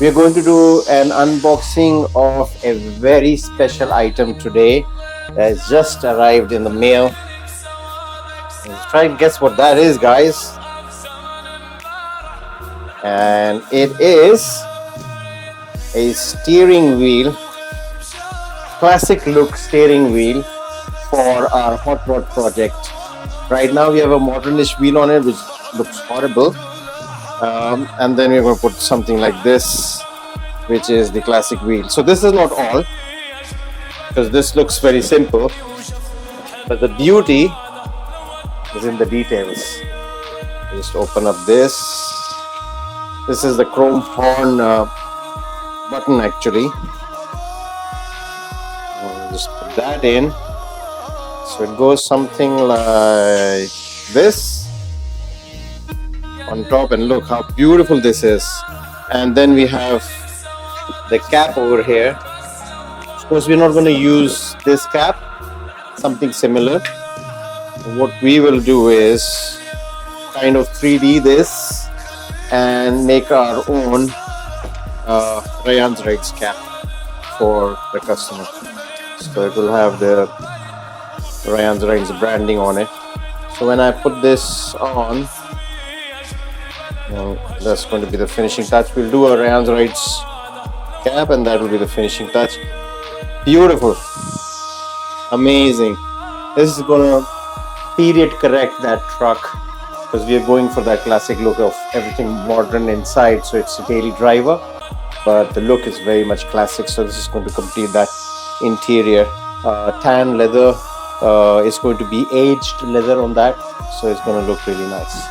We are going to do an unboxing of a very special item today that has just arrived in the mail. Let's try and guess what that is, guys. And it is a steering wheel, classic look steering wheel for our hot rod project. Right now we have a modernish wheel on it which looks horrible. And then we're going to put something like this, which is the classic wheel. So this is not all, because this looks very simple, but the beauty is in the details. Just open up this. This is the chrome horn button actually. I'll just put that in. So it goes something like this on top, and look how beautiful this is. And then we have the cap over here. Of course we're not going to use this cap, something similar. What we will do is kind of 3D this and make our own Rayan's Rides cap for the customer. So it will have the Rayan's Rides branding on it. So when I put this on, that's going to be the finishing touch. We'll do a Rayan's Rides cap and that will be the finishing touch. Beautiful, amazing. This is gonna period correct that truck, because we are going for that classic look of everything modern inside. So it's a daily driver, but the look is very much classic. So this is going to complete that interior. Tan leather, it's going to be aged leather on that, so it's going to look really nice.